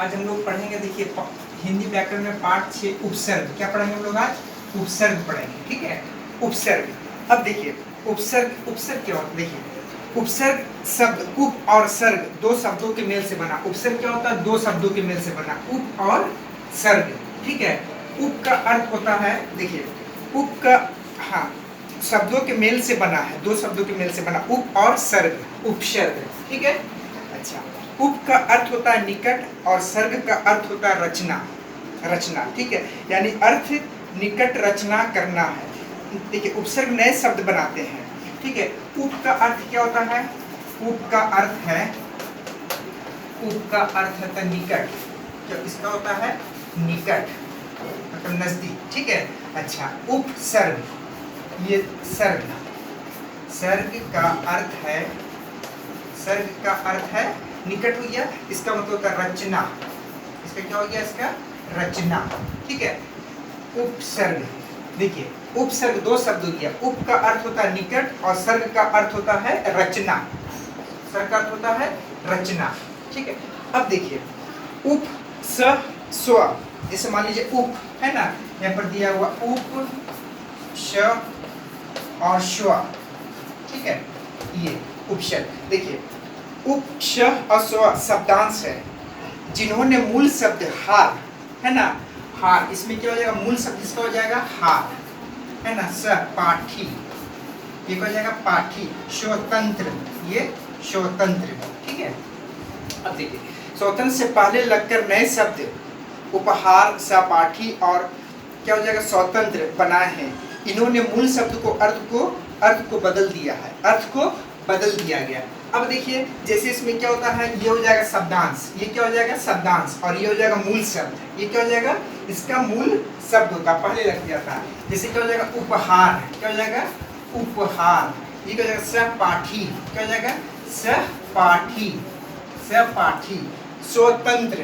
आज हम लोग पढ़ेंगे, देखिए हिंदी व्याकरण में पाठ 6 उपसर्ग। क्या पढ़ेंगे हम लोग आज? उपसर्ग पढ़ेंगे, ठीक है। उपसर्ग। अब देखिए उपसर्ग, उपसर्ग क्या होता है? देखिए उपसर्ग शब्द उप और सर्ग दो शब्दों के मेल से बना। उपसर्ग क्या होता है? दो शब्दों के मेल से बना, उप और सर्ग, ठीक है। उप का अर्थ होता है, देखिए उप का, हाँ, शब्दों के मेल से बना है, दो शब्दों के मेल से बना, उप और सर्ग, उपसर्ग, ठीक है। अच्छा, उप का अर्थ होता है निकट और सर्ग का अर्थ होता है रचना, रचना, ठीक है। यानी अर्थ निकट रचना करना है। देखिए उपसर्ग नए शब्द बनाते हैं, ठीक है। उप का अर्थ क्या होता है? उप का अर्थ है, उप का अर्थ है निकट, क्या इसका होता है? निकट मतलब नजदीक, ठीक है। अच्छा, उपसर्ग, ये सर्ग, सर्ग का अर्थ है, सर्ग का अर्थ है निकट हो गया, इसका मतलब होता है रचना, इसका क्या हो गया? इसका रचना, ठीक है। उपसर्ग, देखिए उपसर्ग दो शब्द हो गया, उप का अर्थ होता है निकट और सर्ग का अर्थ होता है रचना, सर्ग का अर्थ होता है रचना, ठीक है। अब देखिए उप स स्व, जैसे मान लीजिए उप है ना, यहाँ पर दिया हुआ उप श और श्व, ठीक है, ये उपसर्ग। देखिए उप श और स्व शब्दांश है जिन्होंने मूल शब्द हार, है ना, हार, इसमें क्या हो जाएगा? मूल शब्द इसका हो जाएगा हार, है ना, स पाठी, ये हो जाएगा पाठी, स्वतंत्र, ये स्वतंत्र, ठीक है। अब देखिए स्वतंत्र से पहले लगकर नए शब्द उपहार, सपाठी और क्या हो जाएगा? स्वतंत्र बनाए हैं। इन्होंने मूल शब्द को अर्थ को बदल दिया है, अर्थ को बदल दिया गया। अब देखिए जैसे इसमें क्या होता है? ये हो जाएगा शब्दांश, ये क्या हो जाएगा? शब्दांश, और ये हो जाएगा मूल शब्द, ये क्या हो जाएगा? इसका मूल शब्द होता है, पहले लग जाता है। जैसे क्या हो जाएगा? उपहार, क्या हो जाएगा? उपहार, ये क्या हो जाएगा? सहपाठी, क्या हो जाएगा? सहपाठी, सहपाठी। स्वतंत्र,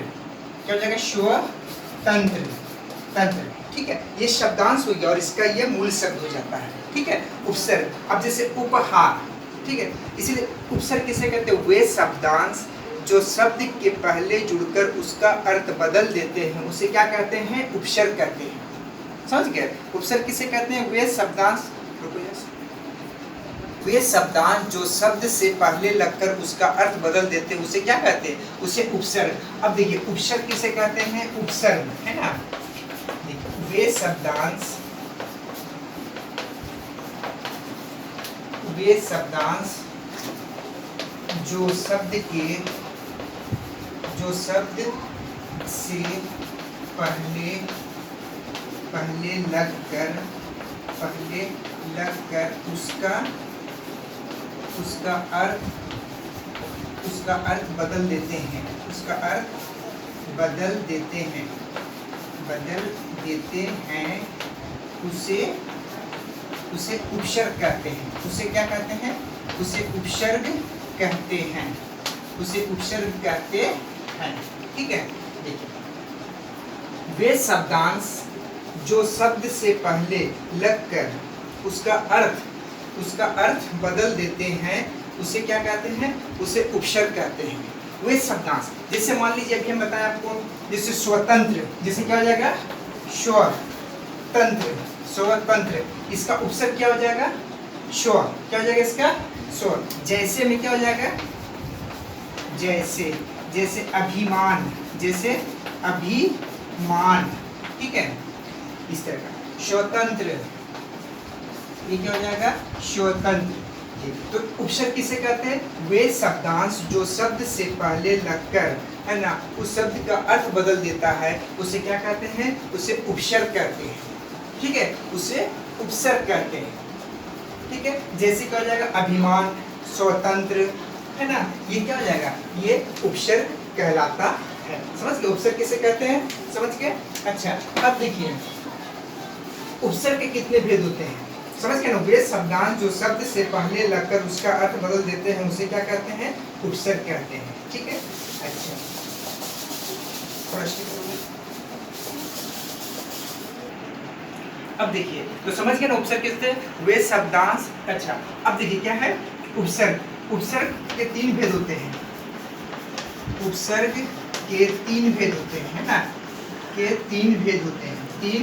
क्या हो जाएगा? स्वतंत्र, तंत्र, ठीक है। ये शब्दांश हो गया और इसका ये मूल शब्द हो जाता है, ठीक है। उपसर्ग, अब जैसे उपहार, ठीक है, इसीलिए उपसर्ग किसे कहते हैं? वे शब्दांश जो शब्द के पहले जुड़कर उसका अर्थ बदल देते हैं, उसे क्या कहते हैं? उपसर्ग कहते हैं। समझ गए? उपसर्ग किसे कहते हैं? वे शब्दांश, वे शब्दांश जो शब्द से पहले लगकर उसका अर्थ बदल देते हैं, उसे क्या कहते हैं? उसे उपसर्ग। अब देखिए उपसर्ग किसे कहते हैं? उपसर्ग, है ना। वे शब्दांश, वे शब्दांश जो शब्द से पहले लगकर उसका अर्थ बदल देते हैं, उसका अर्थ बदल देते हैं, उसे उपसर्ग कहते हैं। उसे क्या कहते हैं? उसे उपसर्ग कहते हैं, उसे उपसर्ग कहते हैं, ठीक है। देखिए वे शब्दांश जो शब्द से पहले लगकर उसका अर्थ बदल देते हैं, उसे क्या कहते हैं? उसे उपसर्ग कहते हैं। वे शब्दांश, जैसे मान लीजिए अभी हम बताएं आपको, जैसे स्वतंत्र, जैसे क्या हो जाएगा? स्वतंत्र, स्वतंत्र, इसका उपसर्ग क्या हो जाएगा? स्व, क्या हो जाएगा इसका? स्व। जैसे में क्या हो जाएगा? जैसे, जैसे अभिमान, जैसे अभिमान, ठीक है, इस तरह का। स्वतंत्र, ये क्या हो जाएगा? स्वतंत्र। तो उपसर्ग किसे कहते हैं? वे शब्दांश जो शब्द से पहले लगकर, है ना, उस शब्द का अर्थ बदल देता है, उसे क्या कहते हैं? उसे उपसर्ग कहते हैं, ठीक है, उसे उपसर्ग कहते हैं, ठीक है। जैसे क्या हो जाएगा? अभिमान, स्वतंत्र, है ना, ये क्या हो जाएगा? ये उपसर्ग कहलाता है। समझ गए उपसर्ग किसे कहते हैं? समझ गए? अच्छा, अब देखिए उपसर्ग के कितने भेद होते हैं? समझ गए ना? वे शब्दांश जो शब्द से पहले लगकर उसका अर्थ बदल देते हैं, उसे क्या कहते हैं? उपसर्ग कहते हैं, ठीक है। अच्छा, अब देखिए तो समझ गए ना उपसर्ग किससे? वे शब्दांश। अच्छा, अब देखिए क्या है उपसर्ग? उपसर्ग के तीन भेद होते हैं। उपसर्ग के 3 भेद होते हैं, है ना, के 3 भेद होते हैं, 3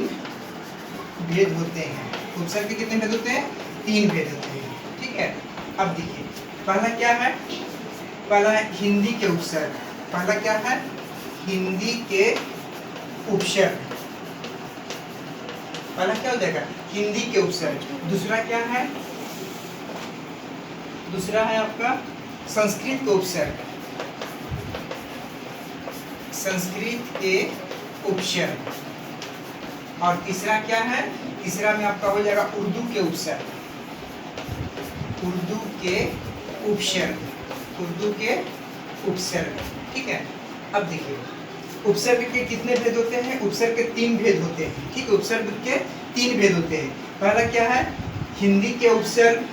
भेद होते हैं। उपसर्ग के कितने भेद होते हैं? 3 भेद होते हैं, ठीक है। अब देखिए पहला क्या है, पहला है हिंदी के उपसर्ग। पहला क्या है? हिंदी के उपसर्ग। पहला क्या हो जाएगा? हिंदी के उपसर्ग। दूसरा क्या है? दूसरा है आपका संस्कृत के उपसर्ग, संस्कृत के उपसर्ग। और तीसरा क्या है? तीसरा में आपका हो जाएगा उर्दू के उपसर्ग, उर्दू के उपसर्ग, उर्दू के उपसर्ग, ठीक है। अब देखिए उपसर्ग के कितने भेद होते हैं? उपसर्ग के 3 भेद होते हैं, ठीक है। उपसर्ग के 3 भेद होते हैं। पहला क्या है? हिंदी के उपसर्ग,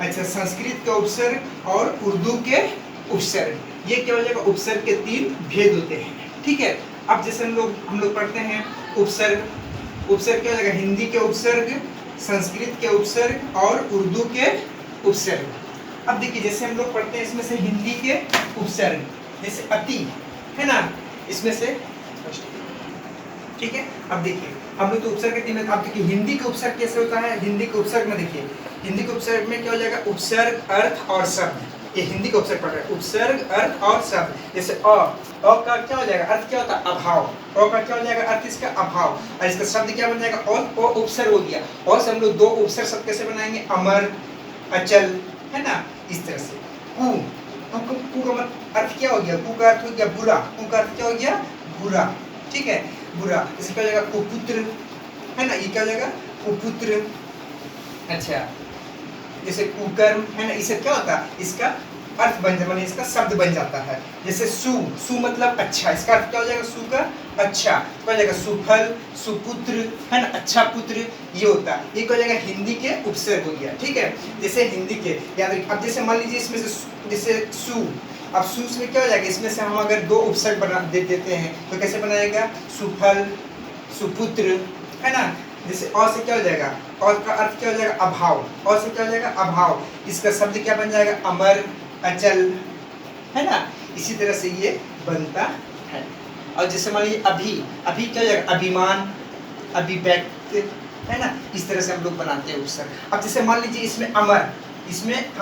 अच्छा संस्कृत के उपसर्ग और उर्दू के उपसर्ग। ये क्या हो जाएगा? उपसर्ग के 3 भेद होते हैं, ठीक है। अब जैसे हम लोग पढ़ते हैं उपसर्ग, उपसर्ग क्या हो जाएगा? हिंदी के उपसर्ग, संस्कृत के उपसर्ग और उर्दू के उपसर्ग। अब देखिए जैसे हम लोग पढ़ते हैं इसमें से हिंदी के उपसर्ग, जैसे अति, है ना, इसमें से, ठीक है। अब देखिए हम लोग तो उपसर्ग के 3, अब देखिए हिंदी का उपसर्ग कैसे होता है? हिंदी के उपसर्ग में देखिए, हिंदी के उपसर्ग में क्या हो जाएगा? उपसर्ग, अर्थ और शब्द। ये हिंदी का उपसर्ग पढ़ रहे हैं, उपसर्ग, अर्थ और शब्द। जैसे अ का क्या हो जाएगा? अर्थ क्या होता है? अभाव। अ का क्या हो जाएगा? अर्थ इसका अभाव, और इसका शब्द क्या बन जाएगा? और उपसर्ग हो गया। और से हम लोग 2 उपसर्ग शब्द कैसे बनाएंगे? अमर, अचल, है ना, इस तरह से। कु का अर्थ क्या हो गया? कु का अर्थ हो गया बुरा, कु का अर्थ क्या हो गया? बुरा, ठीक है, बुरा। इसका क्या हो जाएगा? कुपुत्र, है ना, ये क्या हो जाएगा? कुपुत्र। अच्छा जैसे कुकर्म, है ना, इससे क्या होता है? इसका अर्थ बन जाता है, इसका शब्द बन जाता है। जैसे सु, सु मतलब अच्छा, इसका अर्थ क्या हो जाएगा? सु का अच्छा, क्या हो जाएगा? सुफल, सुपुत्र, है ना, अच्छा पुत्र, ये होता है। ये क्या हो जाएगा? हिंदी के उपसर्ग हो गया, ठीक है। जैसे हिंदी के याद रखिए। अब जैसे मान लीजिए इसमें से जैसे सु, अब सु से क्या हो जाएगा? इसमें से हम अगर 2 उपसर्ग बना देते हैं तो कैसे बनाएगा? सुफल, सुपुत्र, है ना। जैसे अ से क्या हो जाएगा? अ का अर्थ क्या हो जाएगा? अभाव। अ से क्या हो जाएगा? अभाव। इसका शब्द क्या बन जाएगा? अमर, अचल, है ना। इसी तरह से ये बनता है। और जैसे मान लीजिए अभी, अभी क्या हो जाएगा? अभिमान, अभिव्यक्त, है ना। इस तरह से हम लोग बनाते हैं उपसर्ग। अब जैसे मान लीजिए इसमें अमर, इसमें